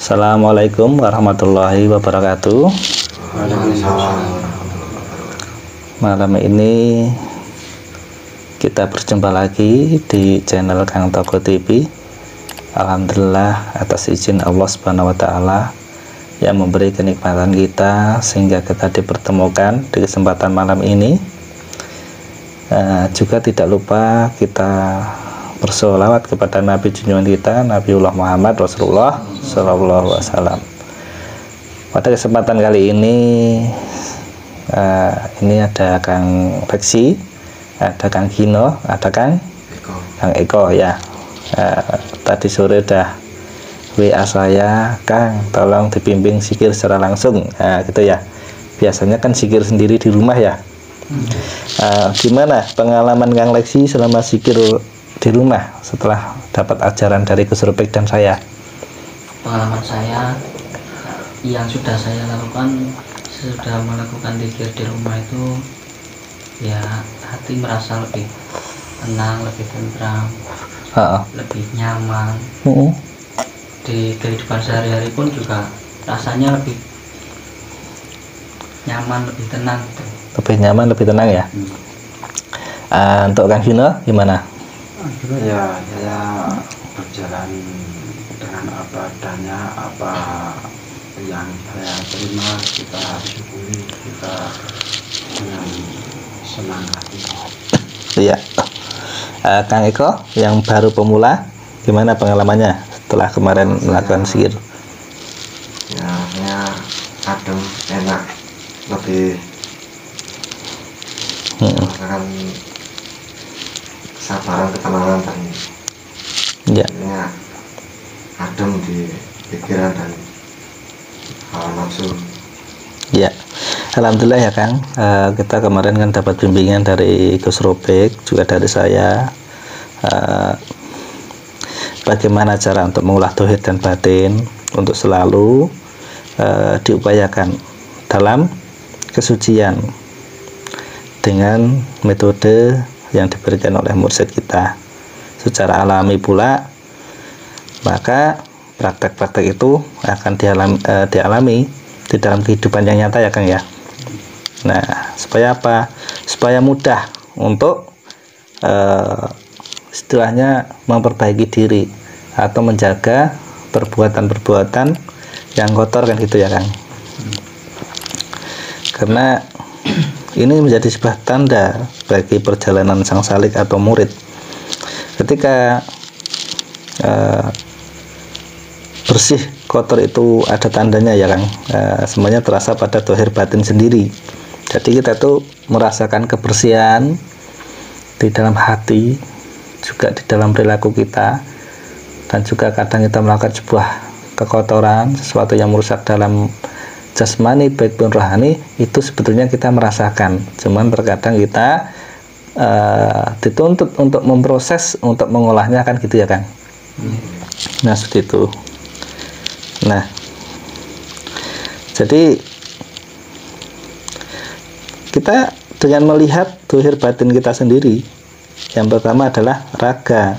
Assalamualaikum warahmatullahi wabarakatuh. Malam ini kita berjumpa lagi di channel Kang Toko TV. Alhamdulillah atas izin Allah Subhanahu wa Ta'ala yang memberi kenikmatan kita sehingga kita dipertemukan di kesempatan malam ini. Juga tidak lupa kita bersolawat kepada Nabi junjungan kita, Nabiullah Muhammad Rasulullah Sallallahu Alaihi Wasallam. Pada kesempatan kali ini ada Kang Reksi, ada Kang Gino, ada Kang Eko ya. Tadi sore udah WA saya, Kang tolong dibimbing zikir secara langsung, gitu ya. Biasanya kan zikir sendiri di rumah ya. Gimana pengalaman Kang Reksi selama zikir di rumah setelah dapat ajaran dari Gus Rupik dan saya? Pengalaman saya yang sudah saya lakukan, sudah melakukan zikir di rumah itu ya, hati merasa lebih tenang, lebih tentram, lebih nyaman. Di kehidupan sehari-hari pun juga rasanya lebih nyaman, lebih tenang gitu. Lebih nyaman, lebih tenang ya. Untuk Kang Gino gimana? Ya, saya berjalan dengan apa adanya, apa yang saya terima kita syukuri, kita dengan senang hati. Iya. Kang Eko yang baru pemula, gimana pengalamannya setelah kemarin melakukan zikir? Ya, saya adem, enak, lebih merasakan kesabaran, ketenangan dan ya, adem di pikiran dan hawa nafsu. Ya, alhamdulillah ya Kang. Kita kemarin kan dapat bimbingan dari Gus Rupik, juga dari saya. Bagaimana cara untuk mengolah tauhid dan batin untuk selalu diupayakan dalam kesucian dengan metode yang diberikan oleh mursyid kita secara alami pula. Maka praktek-praktek itu akan dialami di dalam kehidupan yang nyata ya Kang ya. Nah, supaya apa? Supaya mudah untuk istilahnya memperbaiki diri atau menjaga perbuatan-perbuatan yang kotor kan gitu ya Kang. Karena ini menjadi sebuah tanda bagi perjalanan sang salik atau murid. Ketika bersih kotor itu ada tandanya ya Kang. Semuanya terasa pada dohir batin sendiri. Jadi kita tuh merasakan kebersihan di dalam hati, juga di dalam perilaku kita, dan juga kadang kita melakukan sebuah kekotoran, sesuatu yang merusak dalam jasmani baik pun rohani, itu sebetulnya kita merasakan. Cuman terkadang kita dituntut untuk memproses, untuk mengolahnya kan gitu ya Kang. Nah seperti itu. Nah, jadi kita dengan melihat dohir batin kita sendiri, yang pertama adalah raga.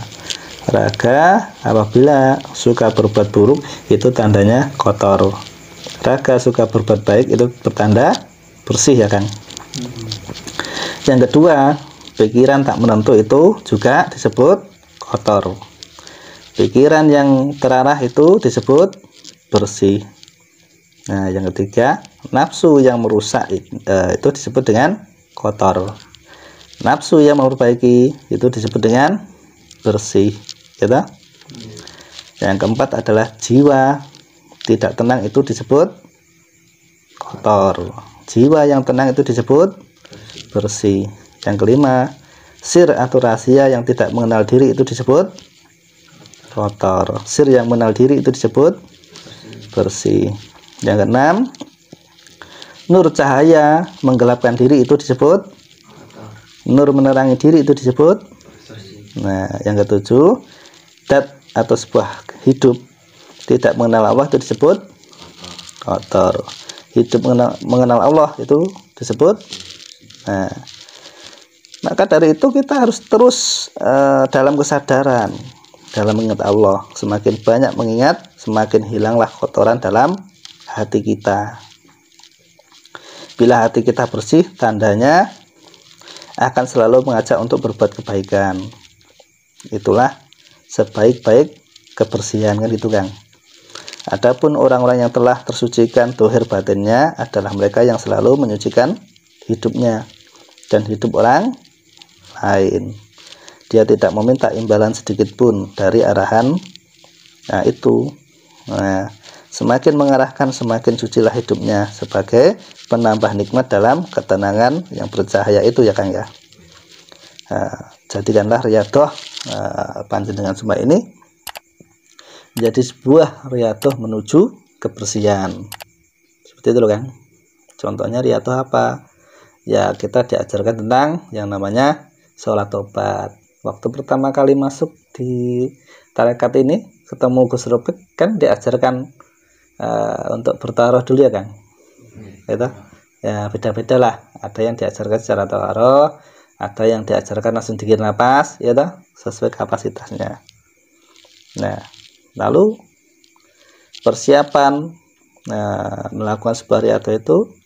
Raga apabila suka berbuat buruk itu tandanya kotor. Raga suka berbuat baik itu bertanda bersih ya Kang. Yang kedua, pikiran tak menentu itu juga disebut kotor. Pikiran yang terarah itu disebut bersih. Nah, yang ketiga, nafsu yang merusak itu disebut dengan kotor. Nafsu yang memperbaiki itu disebut dengan bersih, gitu. Yang keempat adalah jiwa tidak tenang itu disebut kotor. Jiwa yang tenang itu disebut bersih. Yang kelima, sir atau rahasia yang tidak mengenal diri itu disebut kotor. Sir yang mengenal diri itu disebut bersih. Yang keenam, nur cahaya menggelapkan diri itu disebut nur menerangi diri itu disebut. Nah, yang ketujuh, dat atau sebuah hidup tidak mengenal Allah itu disebut kotor. Hidup mengenal Allah itu disebut. Nah, maka dari itu kita harus terus dalam kesadaran dalam mengingat Allah. Semakin banyak mengingat, semakin hilanglah kotoran dalam hati kita. Bila hati kita bersih, tandanya akan selalu mengajak untuk berbuat kebaikan. Itulah sebaik-baik kebersihan, kan itu, Kang. Adapun orang-orang yang telah tersucikan dohir batinnya adalah mereka yang selalu menyucikan hidupnya dan hidup orang lain. Dia tidak meminta imbalan sedikit pun dari arahan. Nah, itu. Nah, semakin mengarahkan, semakin sucilah hidupnya sebagai penambah nikmat dalam ketenangan yang bercahaya itu, ya Kang ya. Nah, jadikanlah riyadhah panjenengan semua ini menjadi sebuah riyadhah menuju kebersihan. Seperti itu loh, Kang. Contohnya riyadhah apa? Ya, kita diajarkan tentang yang namanya sholat tobat. Waktu pertama kali masuk di tarekat ini, ketemu Gus Robek, kan diajarkan untuk bertaruh dulu, ya Kang. Gitu. Ya, beda-beda lah. Ada yang diajarkan secara taruh, ada yang diajarkan langsung dikir napas, ya toh, sesuai kapasitasnya. Nah, lalu persiapan melakukan sebuah riyadhah itu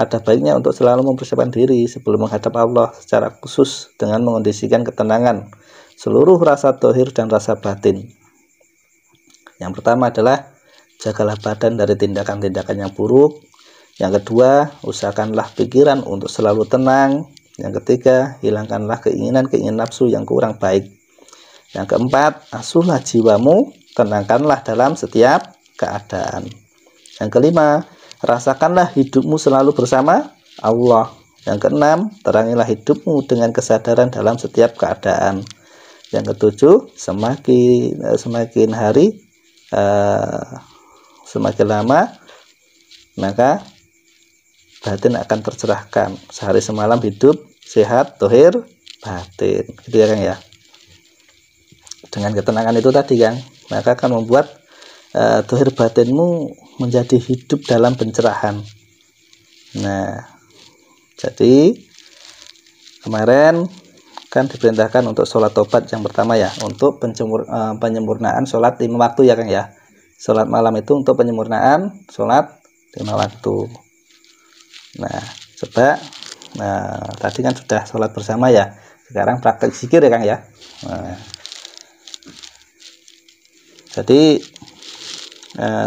ada baiknya untuk selalu mempersiapkan diri sebelum menghadap Allah secara khusus dengan mengondisikan ketenangan seluruh rasa dohir dan rasa batin. Yang pertama adalah jagalah badan dari tindakan-tindakan yang buruk. Yang kedua, usahakanlah pikiran untuk selalu tenang. Yang ketiga, hilangkanlah keinginan-keinginan nafsu yang kurang baik. Yang keempat, asuhlah jiwamu, tenangkanlah dalam setiap keadaan. Yang kelima, rasakanlah hidupmu selalu bersama Allah. Yang keenam, terangilah hidupmu dengan kesadaran dalam setiap keadaan. Yang ketujuh, semakin hari semakin lama maka batin akan tercerahkan. Sehari semalam hidup sehat dohir batin, gitu ya Kang ya. Dengan ketenangan itu tadi, Kang, maka akan membuat dohir batinmu menjadi hidup dalam pencerahan. Nah, jadi kemarin kan diperintahkan untuk sholat tobat yang pertama ya, untuk penyempurnaan sholat 5 waktu ya Kang ya. Sholat malam itu untuk penyempurnaan sholat 5 waktu. Nah, coba tadi kan sudah sholat bersama ya, sekarang praktek zikir ya Kang ya. Nah, jadi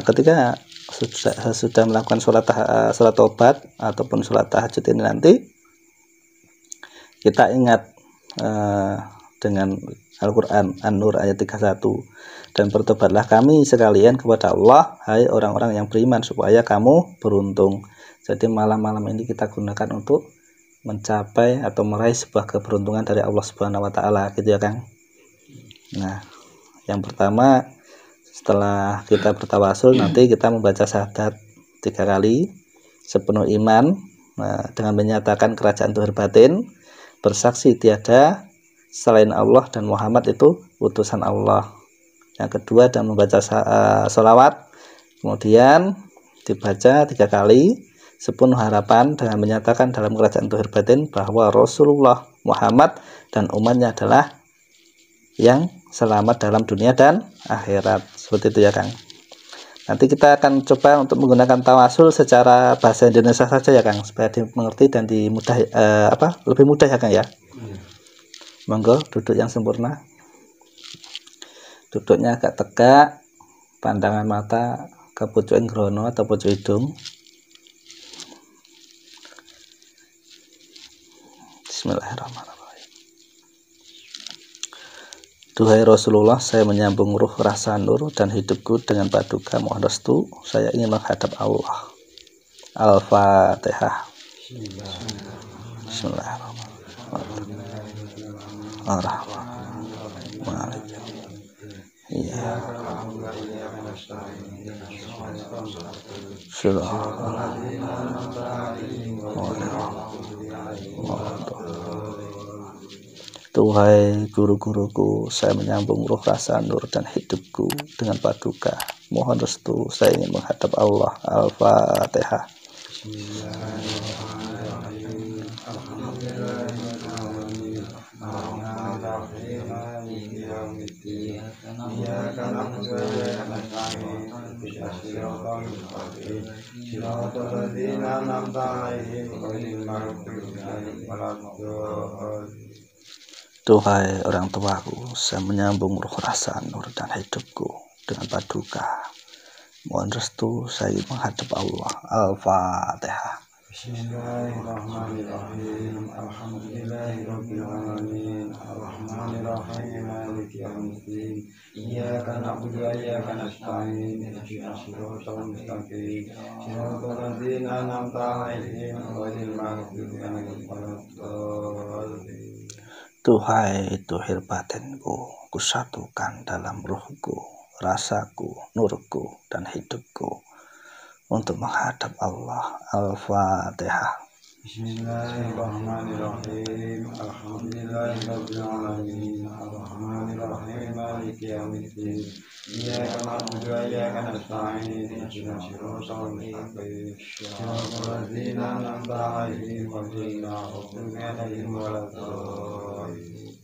ketika sudah melakukan sholat tobat ataupun sholat tahajud ini nanti, kita ingat dengan Al-Quran An-Nur ayat 31, dan bertobatlah kami sekalian kepada Allah, hai orang-orang yang beriman, supaya kamu beruntung. Jadi malam-malam ini kita gunakan untuk mencapai atau meraih sebuah keberuntungan dari Allah Subhanahu wa Ta'ala, gitu ya Kang. Nah, yang pertama, setelah kita bertawasul, nanti kita membaca syahadat 3 kali sepenuh iman, dengan menyatakan kerajaan dohir batin, bersaksi tiada selain Allah dan Muhammad itu utusan Allah. Yang kedua, dan membaca sholawat, kemudian dibaca 3 kali sepenuh harapan dengan menyatakan dalam kerajaan dohir batin bahwa Rasulullah Muhammad dan umatnya adalah yang selamat dalam dunia dan akhirat. Seperti itu ya Kang. Nanti kita akan coba untuk menggunakan tawasul secara bahasa Indonesia saja ya Kang, supaya dimengerti dan lebih mudah ya Kang ya. Monggo duduk yang sempurna. Duduknya agak tegak, pandangan mata ke pucuk grono atau pucuk hidung. Bismillahirrahmanirrahim. Duhai Rasulullah, saya menyambung ruh rasa nur dan hidupku dengan paduka, mohon restu, saya ingin menghadap Allah. Al-Fatihah. Bismillahirrahmanirrahim. Tuhai guru-guruku, saya menyambung ruh rasa nur dan hidupku dengan paduka, mohon restu, saya ingin menghadap Allah. Al-Fatihah. Duhai orang tuaku, saya menyambung ruh rasa nur dan hidupku dengan paduka. Mohon restu saya menghadap Allah. Al-Fatihah. Bismillahirrahmanirrahim. Alhamdulillahirabbil alamin. Arrahmanirrahim. Maliki yaumiddin. Iyyaka na'budu wa iyyaka nasta'in. Ihdinas siratal mustaqim. Siratal ladzina an'amta 'alaihim ghairil maghdubi 'alaihim waladdallin. Duhai tuhir batinku, kusatukan dalam ruhku, rasaku, nurku, dan hidupku untuk menghadap Allah. Al-Fatihah. Bismillahirrahmanirrahim. Alhamdulillahirabbil alamin. Arrahmanirrahim. Maliki yaumiddin. Iyyaka na'budu wa iyyaka nasta'in. Ihdinas siratal mustaqim. Siratal ladzina an'amta 'alaihim ghairil maghdubi 'alaihim waladdallin.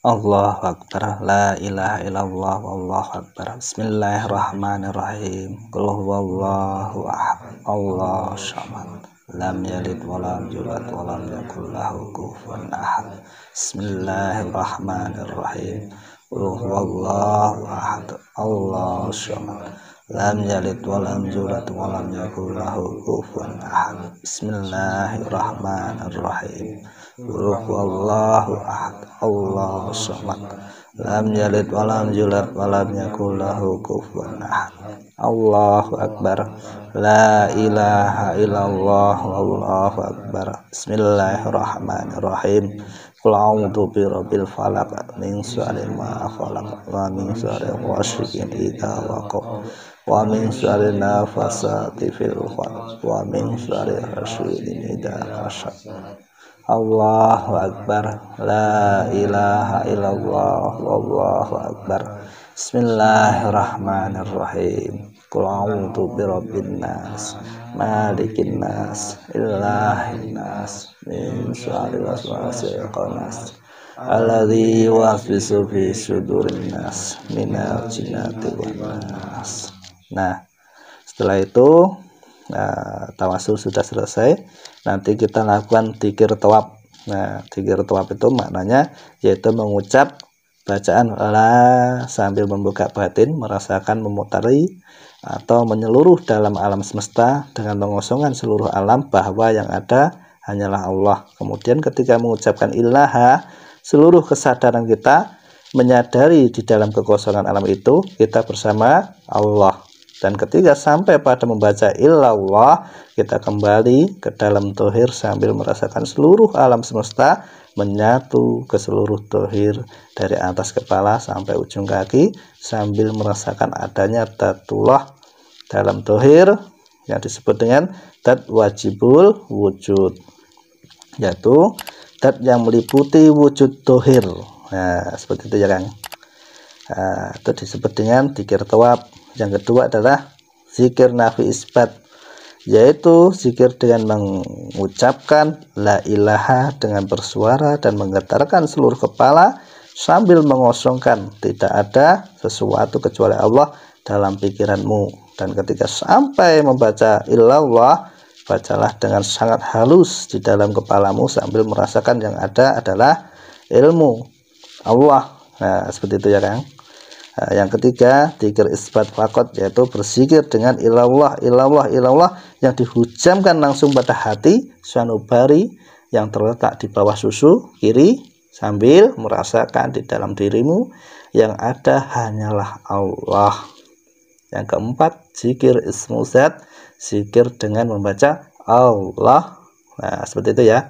Allahu Akbar, la ilaha illallah, wallahu akbar. Bismillahirrahmanirrahim. Qul huwallahu ahad, Allahu samad, lam yalid walam yulad walam yakul lahu kufuwan ahad. Bismillahirrahmanirrahim. Qul huwallahu ahad, Allahu samad, lam yalid walam yulad walam yakul lahu kufuwan ahad. Bismillahirrahmanirrahim. Qul huwallahu ahad, Allahu samad, lam yalid walam yulad walam yakul lahu kufuwan ahad. Allahu akbar, la ilaha illallah, wallahu akbar. Bismillahirrahmanirrahim. Qul a'udzu birabbil falaq, min syarri ma khalaq, wa min syarri ghasiqin idza waqab, wa min syarri nafasati fil 'uqad, wa min syarri hasidin idza hasad. Allahu akbar, la ilaha illallah, wallahu akbar. Bismillahirrahmanirrahim. Qul a'udzu birabbin nas, malikin nas, ilahin nas, min syarril waswasil khannas, alladzi yuwaswisu fi sudurin nas, minal jinnati wan nas. Nah, setelah itu tawasul sudah selesai. Nanti kita lakukan dzikir thawab. Nah, dzikir thawab itu maknanya yaitu mengucap bacaan la sambil membuka batin, merasakan memutari atau menyeluruh dalam alam semesta dengan mengosongkan seluruh alam bahwa yang ada hanyalah Allah. Kemudian ketika mengucapkan ilaha, seluruh kesadaran kita menyadari di dalam kekosongan alam itu kita bersama Allah. Dan ketika sampai pada membaca illallah, kita kembali ke dalam tauhid sambil merasakan seluruh alam semesta menyatu ke seluruh tauhid dari atas kepala sampai ujung kaki, sambil merasakan adanya dzatullah dalam tauhid yang disebut dengan dzat wajibul wujud, yaitu dzat yang meliputi wujud tauhid. Nah, seperti itu ya Kang. Itu disebut dengan dzikir thawab. Yang kedua adalah zikir nafi isbat, yaitu zikir dengan mengucapkan la ilaha dengan bersuara dan menggetarkan seluruh kepala sambil mengosongkan tidak ada sesuatu kecuali Allah dalam pikiranmu. Dan ketika sampai membaca illallah, bacalah dengan sangat halus di dalam kepalamu sambil merasakan yang ada adalah ilmu Allah. Nah, seperti itu ya Kang. Yang ketiga, dzikir isbat faqat, yaitu berzikir dengan ilallah yang dihujamkan langsung pada hati sanubari yang terletak di bawah susu kiri, sambil merasakan di dalam dirimu yang ada hanyalah Allah. Yang keempat, zikir ismu zat, zikir dengan membaca Allah. Nah, seperti itu ya.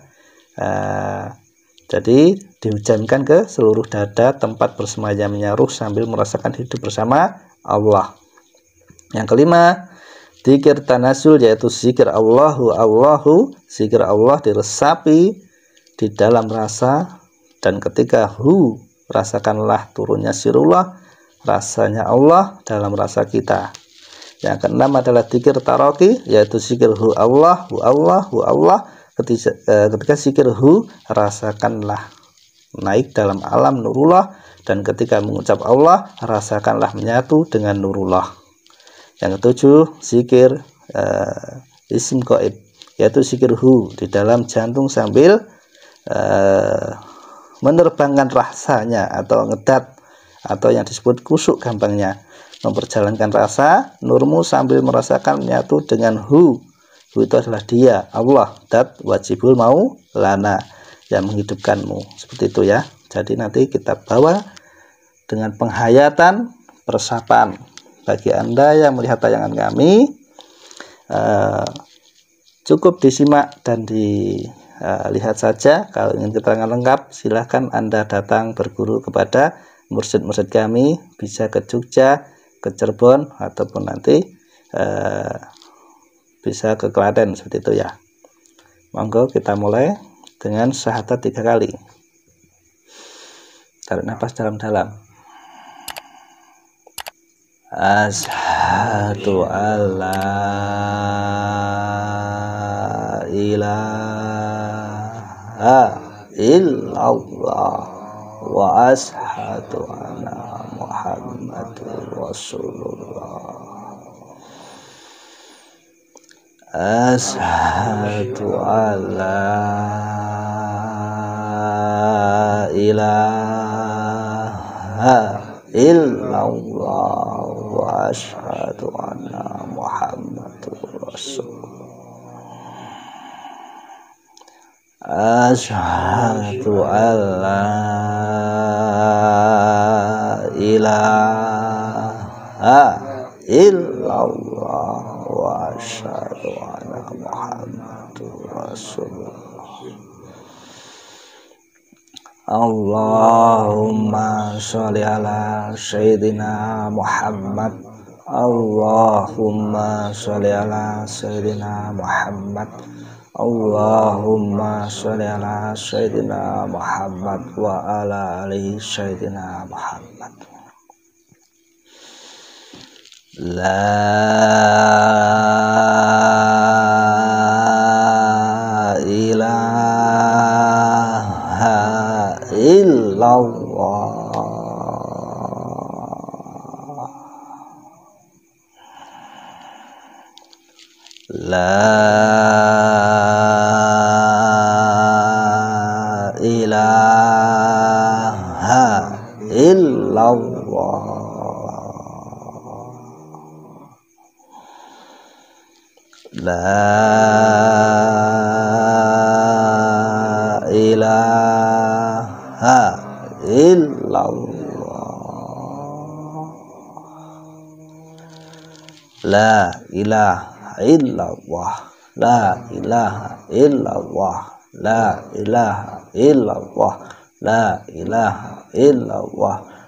Jadi dihujamkan ke seluruh dada tempat bersemayamnya ruh sambil merasakan hidup bersama Allah. Yang kelima, zikir tanasul, yaitu zikir Allahu, zikir Allah diresapi di dalam rasa, dan ketika rasakanlah turunnya sirullah, rasanya Allah dalam rasa kita. Yang keenam adalah zikir taroki, yaitu zikir Allah. Ketika zikir rasakanlah naik dalam alam nurullah, dan ketika mengucap Allah rasakanlah menyatu dengan nurullah. Yang ketujuh, zikir isim gaib, yaitu zikir hu di dalam jantung sambil menerbangkan rasanya atau ngedat, atau yang disebut kusuk gampangnya, memperjalankan rasa nurmu sambil merasakan menyatu dengan hu. Hu itu adalah dia, Allah, dat wajibul mau lana, yang menghidupkanmu, seperti itu ya. Jadi nanti kita bawa dengan penghayatan peresapan. Bagi Anda yang melihat tayangan kami, cukup disimak dan dilihat saja. Kalau ingin keterangan lengkap, silahkan Anda datang berguru kepada mursyid-mursyid kami, bisa ke Jogja, ke Cirebon, ataupun nanti bisa ke Klaten, seperti itu ya. Monggo kita mulai dengan syahadat 3 kali. Tarik nafas dalam-dalam. Asyhadu alla ilaha illallah wa asyhadu anna Muhammadur Rasulullah. Asyhadu alla ilaha illallah wa asyhadu anna Muhammadur Rasulullah. Asyhadu alla ilaha illallah wa asyhadu anna Muhammadur Rasulullah. Allahumma sholli ala sayyidina Muhammad. Allahumma sholli ala sayyidina Muhammad. Allahumma sholli ala sayyidina Muhammad wa ala ali sayyidina Muhammad. La ilaha illallah. La ilaha illallah. La ilaha illallah. La ilaha illallah. La ilaha illallah. La ilaha illallah. La ilaha illallah.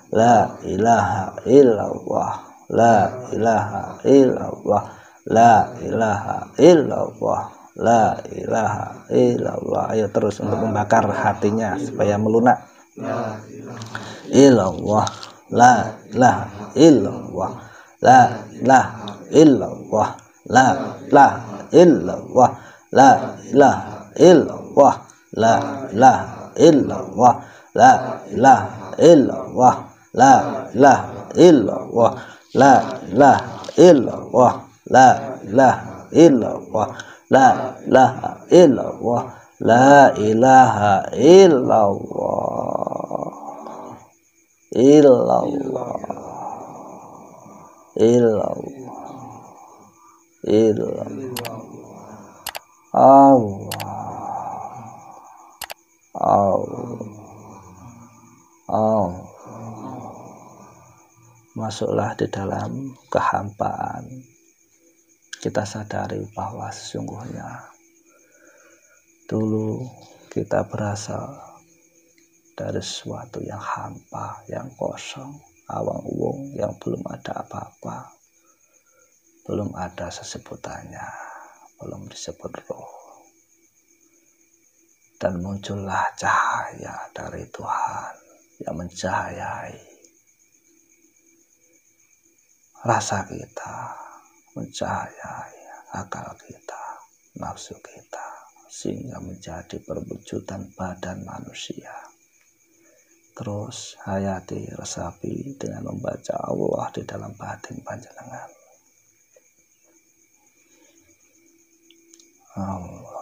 La ilaha illallah. La ilaha illallah. La ilaha illallah. La ilaha illallah. Ayo terus untuk membakar hatinya supaya melunak. Illallah. La ilaha illallah. La ilaha illallah. La ilaha illallah. La ilaha illallah. La ilaha illallah. La ilaha illallah. La ilaha illallah. La ilaha illallah. La ilaha illallah. La ilaha illallah. La ilaha illallah. Illallah. Illallah. Illallah. Allah. Allah. Masuklah di dalam kehampaan. Kita sadari bahwa sesungguhnya dulu kita berasal dari sesuatu yang hampa, yang kosong, awang-uwung, yang belum ada apa-apa, belum ada sesebutannya, belum disebut roh. Dan muncullah cahaya dari Tuhan yang mencahayai rasa kita, mencahayai akal kita, nafsu kita, sehingga menjadi perwujudan badan manusia. Terus hayati, resapi dengan membaca Allah di dalam batin panjenengan. Allah.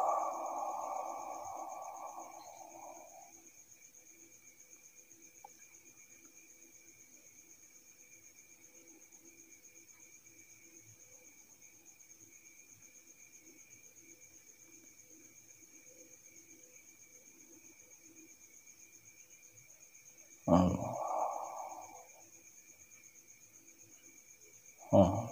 Allah. Allah.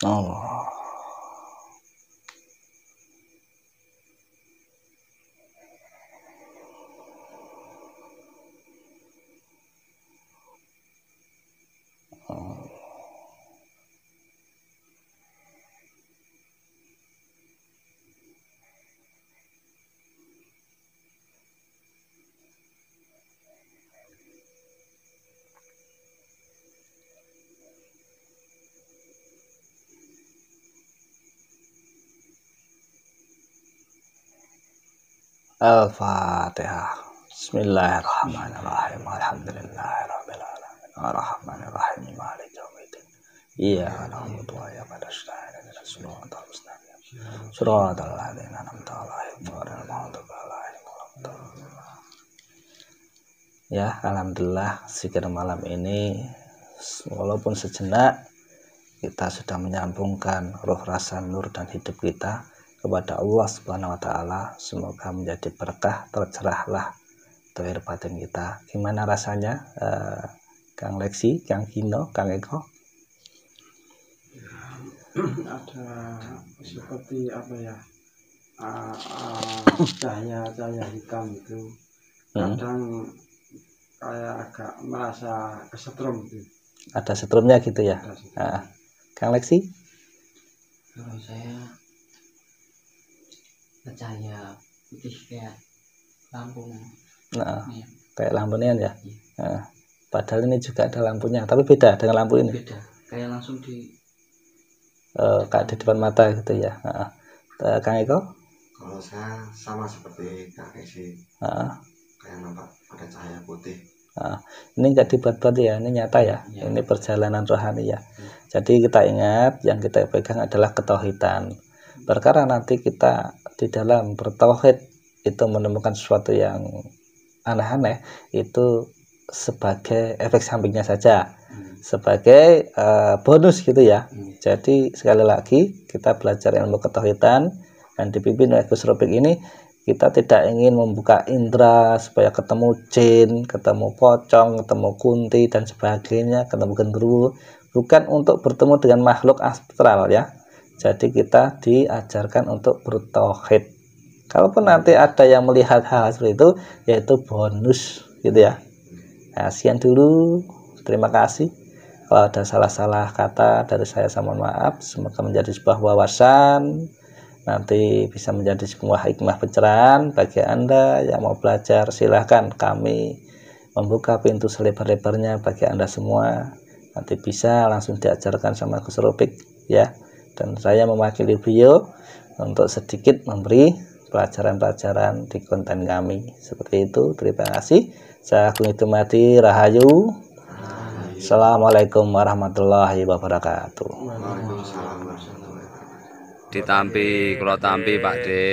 Allah. Al-Fatihah. Bismillahirrahmanirrahim. Alhamdulillahirabbil alamin. Arrahmanirrahim. Maliki yaumiddin. Iyyaka na'budu wa iyyaka nasta'in. Ihdinas siratal mustaqim. Shiratal ladzina an'amta 'alaihim ghairil maghdubi 'alaihim waladdallin. Ya, alhamdulillah zikir malam ini walaupun sejenak kita sudah menyambungkan roh rasa nur dan hidup kita kepada Allah Subhanahu wa taala. Semoga menjadi berkah, tercerahlah dohir batin kita. Gimana rasanya Kang Leksi, Kang Gino, Kang Eko? Ada seperti apa ya, cahaya hitam itu kadang kayak agak merasa kesetrum gitu. Ada setrumnya gitu ya. Kang Leksi? Kalau saya cahaya putih kayak lampu. Ya. Kayak lampunya ya. Padahal ini juga ada lampunya, tapi beda dengan lampu ini. Beda, kayak langsung di kayak di depan mata gitu ya. Kang Eko? Kalau saya sama seperti Kak Esi, kayak nampak ada cahaya putih. Ini nggak dibuat-buat ya, ini nyata ya. Ini perjalanan rohani ya. Jadi kita ingat yang kita pegang adalah ketauhidan. Perkara nanti kita di dalam bertauhid itu menemukan sesuatu yang aneh-aneh, itu sebagai efek sampingnya saja, sebagai bonus gitu ya. Jadi sekali lagi kita belajar ilmu ketauhidan dan dipimpin oleh Gus Robik ini, kita tidak ingin membuka indera supaya ketemu jin, ketemu pocong, ketemu kunti dan sebagainya, ketemu genderuwo, bukan untuk bertemu dengan makhluk astral ya. Jadi kita diajarkan untuk bertauhid. Kalaupun nanti ada yang melihat hal seperti itu, yaitu bonus gitu ya. Nah, sekian dulu. Terima kasih. Kalau ada salah-salah kata dari saya, mohon maaf. Semoga menjadi sebuah wawasan. Nanti bisa menjadi sebuah hikmah pencerahan bagi Anda yang mau belajar. Silahkan, kami membuka pintu selebar-lebarnya bagi Anda semua. Nanti bisa langsung diajarkan sama Gus Robik ya. Dan saya mewakili beliau untuk sedikit memberi pelajaran-pelajaran di konten kami. Seperti itu. Terima kasih. Saya Agung Hidayati Rahayu. Assalamualaikum warahmatullahi wabarakatuh. Waalaikumsalam warahmatullahi wabarakatuh. Ditampi, kula tampi Pak De.